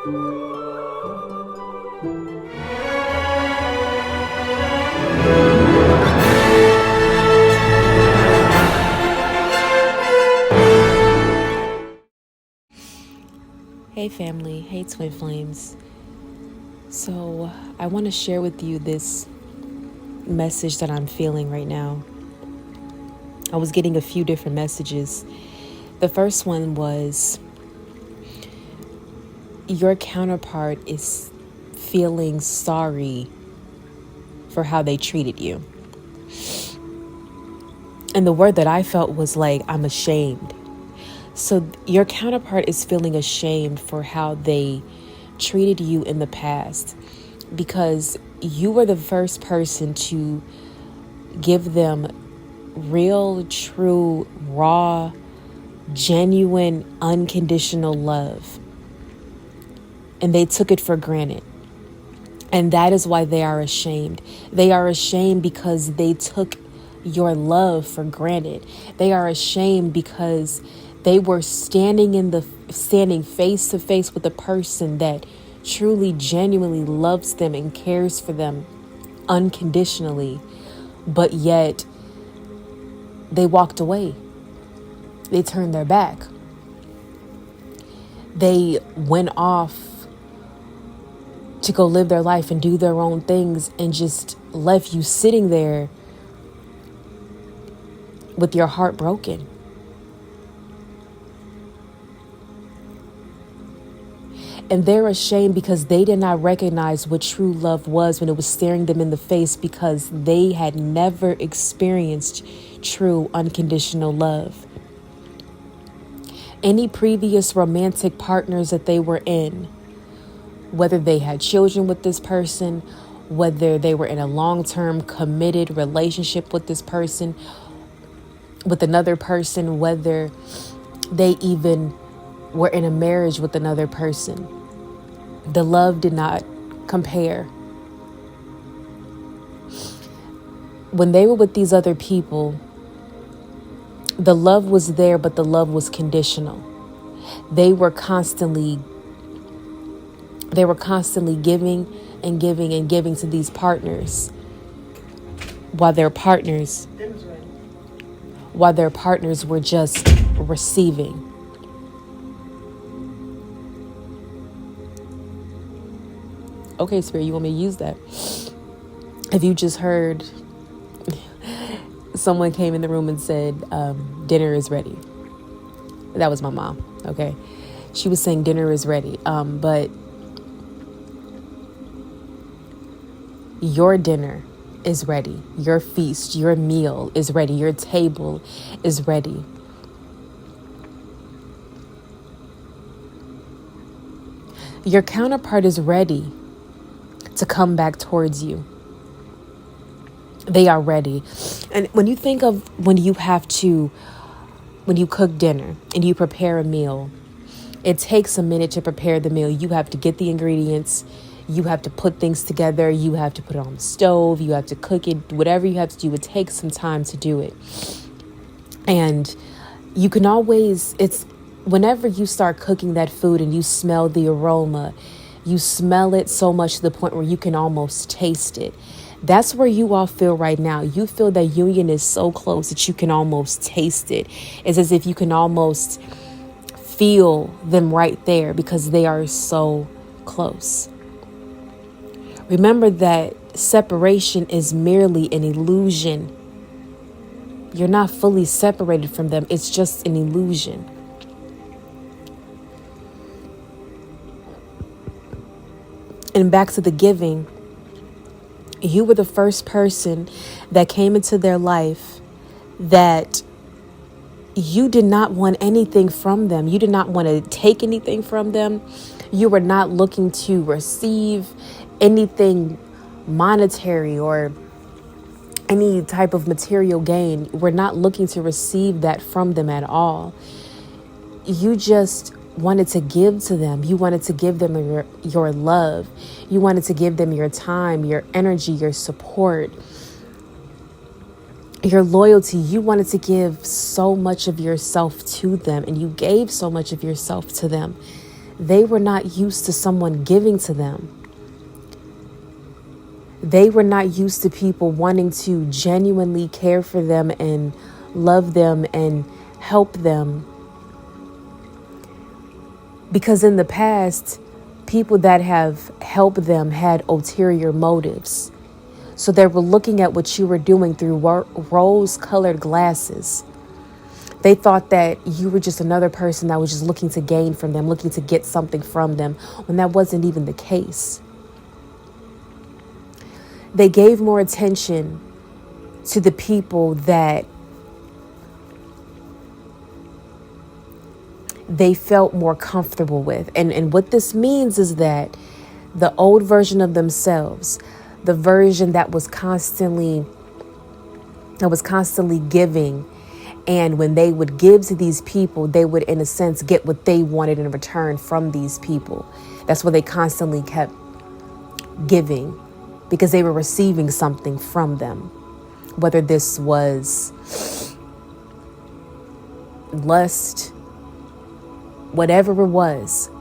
Hey family, hey twin flames. So I want to share with you this message that I'm feeling right now. I was getting a few different messages. The first one was, your counterpart is feeling sorry for how they treated you. And the word that I felt was like, I'm ashamed. So your counterpart is feeling ashamed for how they treated you in the past, because you were the first person to give them real, true, raw, genuine, unconditional love. And they took it for granted. And that is why they are ashamed. They are ashamed because they took your love for granted. They are ashamed because they were standing face to face with a person that truly, genuinely loves them and cares for them unconditionally. But yet they walked away. They turned their back. They went off to go live their life and do their own things and just left you sitting there with your heart broken. And they're ashamed because they did not recognize what true love was when it was staring them in the face, because they had never experienced true unconditional love. Any previous romantic partners that they were in, whether they had children with this person, whether they were in a long-term committed relationship with this person, with another person, whether they even were in a marriage with another person, the love did not compare. When they were with these other people, the love was there, but the love was conditional. They were constantly giving and giving and giving to these partners, while their partners were just receiving. Okay, Spirit, you want me to use that? If you just heard someone came in the room and said, dinner is ready. That was my mom, okay? She was saying dinner is ready. But your dinner is ready. Your feast, your meal is ready. Your table is ready. Your counterpart is ready to come back towards you. They are ready. And when you think of when you cook dinner and you prepare a meal, it takes a minute to prepare the meal. You have to get the ingredients. You have to put things together. You have to put it on the stove. You have to cook it. Whatever you have to do, it takes some time to do it. And you can always, whenever you start cooking that food and you smell the aroma, you smell it so much to the point where you can almost taste it. That's where you all feel right now. You feel that union is so close that you can almost taste it. It's as if you can almost feel them right there because they are so close. Remember that separation is merely an illusion. You're not fully separated from them. It's just an illusion. And back to the giving, you were the first person that came into their life that you did not want anything from them. You did not want to take anything from them. You were not looking to receive anything monetary or any type of material gain. We're not looking to receive that from them at all. You just wanted to give to them. You wanted to give them your love. You wanted to give them your time, your energy, your support, your loyalty. You wanted to give so much of yourself to them, and you gave so much of yourself to them They were not used to someone giving to them. They were not used to people wanting to genuinely care for them and love them and help them. Because in the past, people that have helped them had ulterior motives. So they were looking at what you were doing through rose-colored glasses. They thought that you were just another person that was just looking to gain from them, looking to get something from them, when that wasn't even the case. They gave more attention to the people that they felt more comfortable with. And what this means is that the old version of themselves, the version that was constantly giving, and when they would give to these people, they would, in a sense, get what they wanted in return from these people. That's why they constantly kept giving, because they were receiving something from them. Whether this was lust, whatever it was,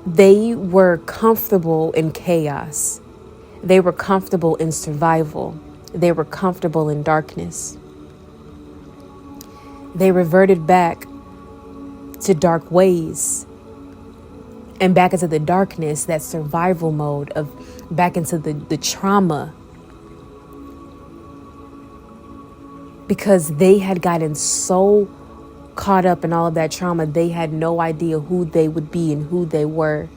they were comfortable in chaos. They were comfortable in survival. They were comfortable in darkness. They reverted back to dark ways and back into the darkness, that survival mode of back into the trauma, because they had gotten so caught up in all of that trauma, they had no idea who they would be and who they were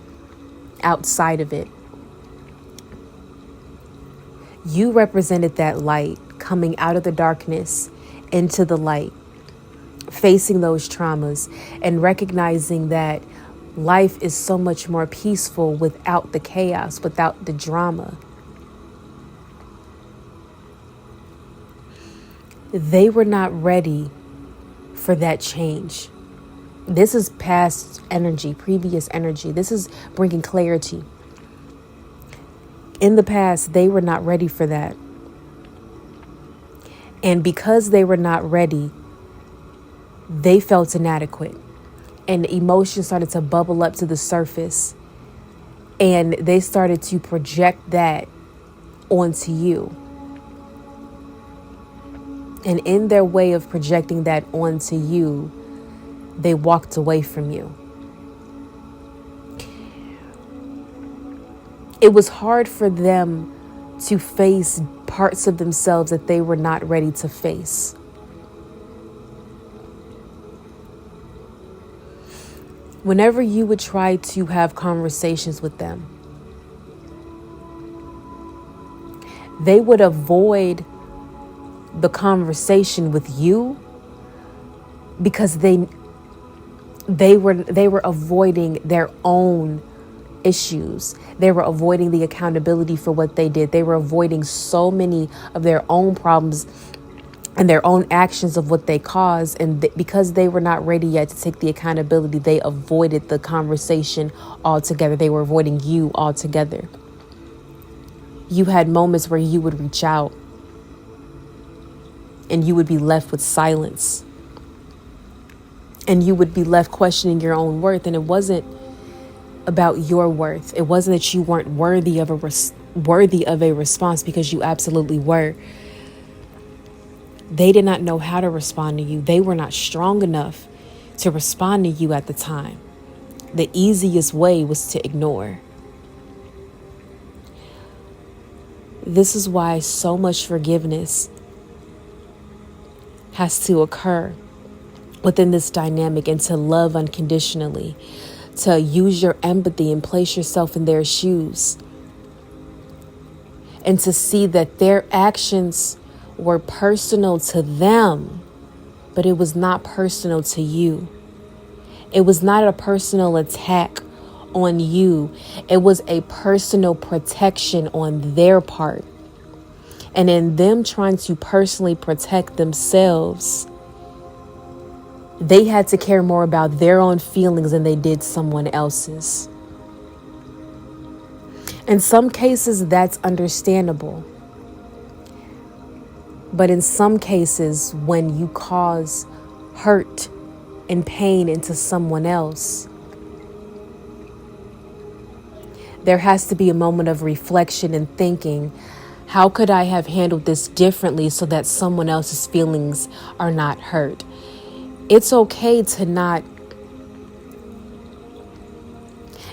outside of it. You represented that light coming out of the darkness into the light, facing those traumas and recognizing that life is so much more peaceful without the chaos, without the drama. They were not ready for that change. This is past energy, previous energy. This is bringing clarity. In the past, they were not ready for that. And because they were not ready, they felt inadequate. And emotions started to bubble up to the surface. And they started to project that onto you. And in their way of projecting that onto you, they walked away from you. It was hard for them to face parts of themselves that they were not ready to face. Whenever you would try to have conversations with them, they would avoid the conversation with you because they were avoiding their own issues. They were avoiding the accountability for what they did. They were avoiding so many of their own problems and their own actions of what they caused. And because they were not ready yet to take the accountability, they avoided the conversation altogether. They were avoiding you altogether. You had moments where you would reach out and you would be left with silence. And you would be left questioning your own worth. And it wasn't about your worth. It wasn't that you weren't worthy of a response, because you absolutely were. They did not know how to respond to you. They were not strong enough to respond to you at the time. The easiest way was to ignore. This is why so much forgiveness has to occur within this dynamic, and to love unconditionally, to use your empathy and place yourself in their shoes, and to see that their actions were personal to them, but it was not personal to you. It was not a personal attack on you. It was a personal protection on their part. And in them trying to personally protect themselves, they had to care more about their own feelings than they did someone else's. In some cases, that's understandable. But in some cases, when you cause hurt and pain into someone else, there has to be a moment of reflection and thinking, how could I have handled this differently so that someone else's feelings are not hurt? It's okay to not,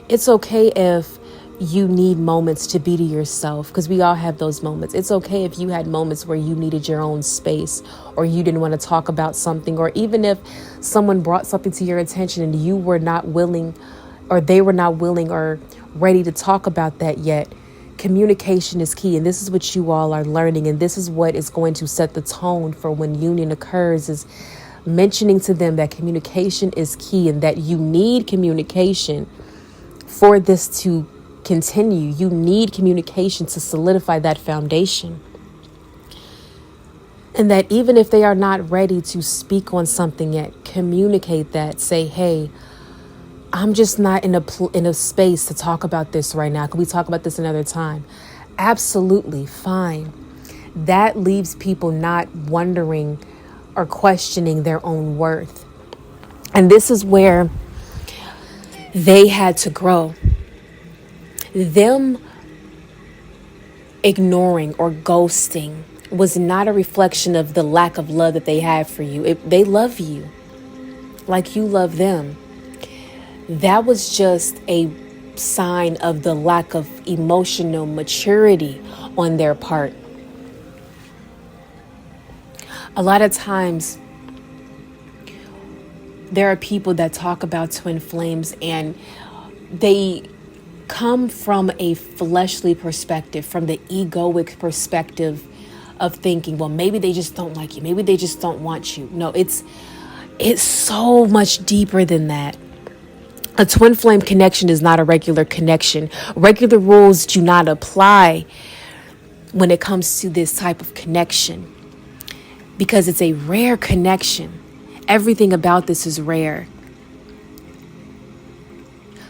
it's okay if you need moments to be to yourself, because we all have those moments. It's okay if you had moments where you needed your own space, or you didn't want to talk about something, or even if someone brought something to your attention and you were not willing, or they were not willing or ready to talk about that yet. Communication is key, and this is what you all are learning, and this is what is going to set the tone for when union occurs, is mentioning to them that communication is key and that you need communication for this to continue. You need communication to solidify that foundation. And that even if they are not ready to speak on something yet, communicate that. Say, hey, I'm just not in a space to talk about this right now. Can we talk about this another time? Absolutely fine. That leaves people not wondering or questioning their own worth. And this is where they had to grow. Them ignoring or ghosting was not a reflection of the lack of love that they had for you. They love you like you love them. That was just a sign of the lack of emotional maturity on their part. A lot of times, there are people that talk about twin flames and they come from a fleshly perspective, from the egoic perspective of thinking, well, maybe they just don't like you. Maybe they just don't want you. No, it's so much deeper than that. A twin flame connection is not a regular connection. Regular rules do not apply when it comes to this type of connection, because it's a rare connection. Everything about this is rare.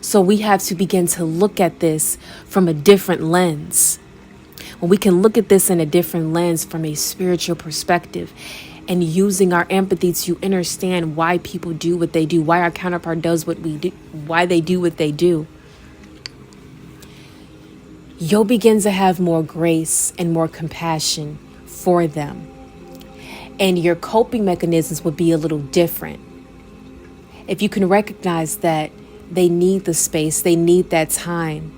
So we have to begin to look at this from a different lens. When we can look at this in a different lens from a spiritual perspective, and using our empathy to understand why people do what they do, why our counterpart does what we do, why they do what they do, you'll begin to have more grace and more compassion for them. And your coping mechanisms will be a little different. If you can recognize that they need the space, they need that time,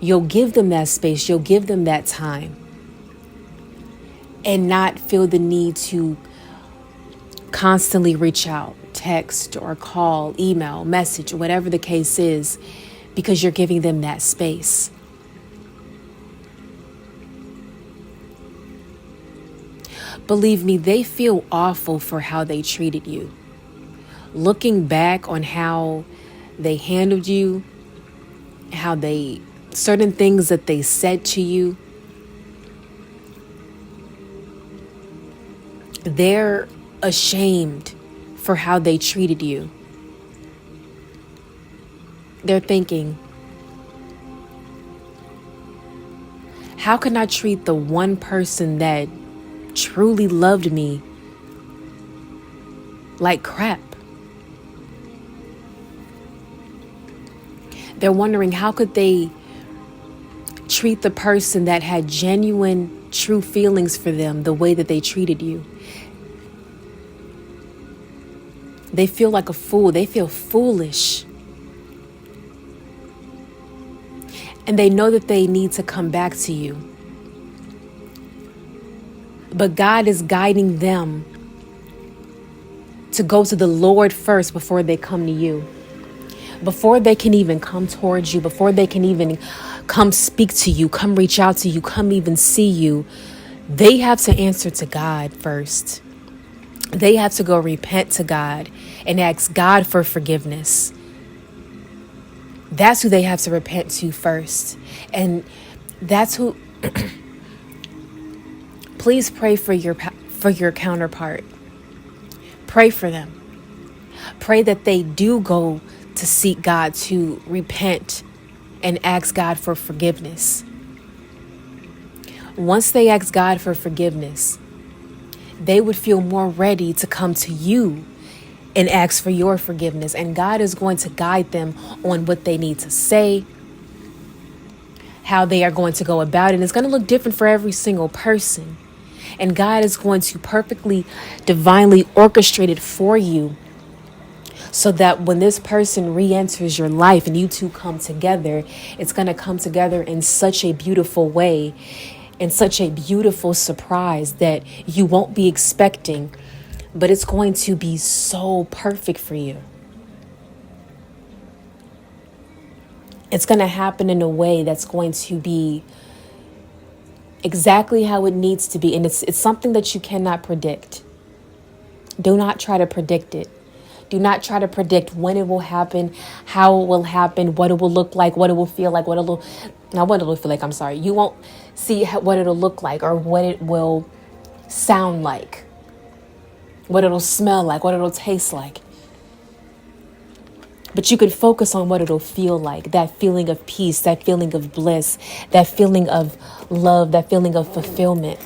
you'll give them that space, you'll give them that time, and not feel the need to constantly reach out, text or call, email, message, whatever the case is, because you're giving them that space. Believe me, they feel awful for how they treated you. Looking back on how they handled you, certain things that they said to you, they're ashamed for how they treated you. They're thinking, how can I treat the one person that truly loved me like crap? They're wondering, how could they treat the person that had genuine, true feelings for them the way that they treated you? They feel like a fool. They feel foolish. And they know that they need to come back to you. But God is guiding them to go to the Lord first before they come to you. Before they can even come towards you, before they can even come speak to you, come reach out to you, come even see you, they have to answer to God first. They have to go repent to God and ask God for forgiveness. That's who they have to repent to first. And that's who... Please pray for your counterpart. Pray for them. Pray that they do go to seek God, to repent and ask God for forgiveness. Once they ask God for forgiveness, they would feel more ready to come to you and ask for your forgiveness. And God is going to guide them on what they need to say, how they are going to go about it. And it's going to look different for every single person. And God is going to perfectly, divinely orchestrate it for you, so that when this person re-enters your life and you two come together, it's going to come together in such a beautiful way, in such a beautiful surprise that you won't be expecting, but it's going to be so perfect for you. It's going to happen in a way that's going to be exactly how it needs to be. And it's something that you cannot predict. Do not try to predict it. Do not try to predict when it will happen, how it will happen, what it will look like, what it will feel like, I'm sorry. You won't see what it'll look like or what it will sound like, what it'll smell like, what it'll taste like. But you could focus on what it'll feel like, that feeling of peace, that feeling of bliss, that feeling of love, that feeling of fulfillment.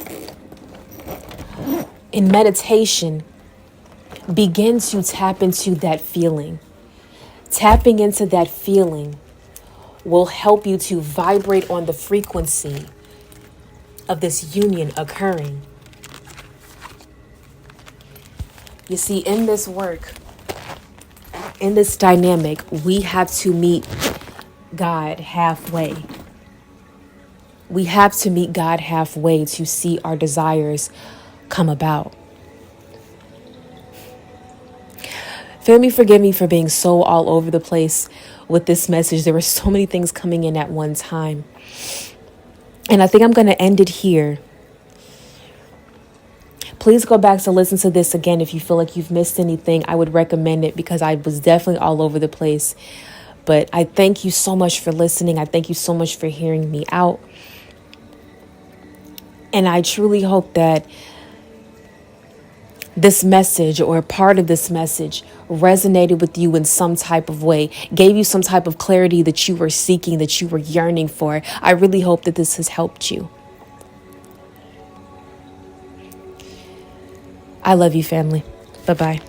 In meditation, begin to tap into that feeling. Tapping into that feeling will help you to vibrate on the frequency of this union occurring. You see, in this work, in this dynamic, we have to meet God halfway. We have to meet God halfway to see our desires come about. Family, forgive me for being so all over the place with this message. There were so many things coming in at one time. And I think I'm going to end it here. Please go back to listen to this again if you feel like you've missed anything. I would recommend it because I was definitely all over the place. But I thank you so much for listening. I thank you so much for hearing me out. And I truly hope that this message or part of this message resonated with you in some type of way, gave you some type of clarity that you were seeking, that you were yearning for. I really hope that this has helped you. I love you, family. Bye-bye.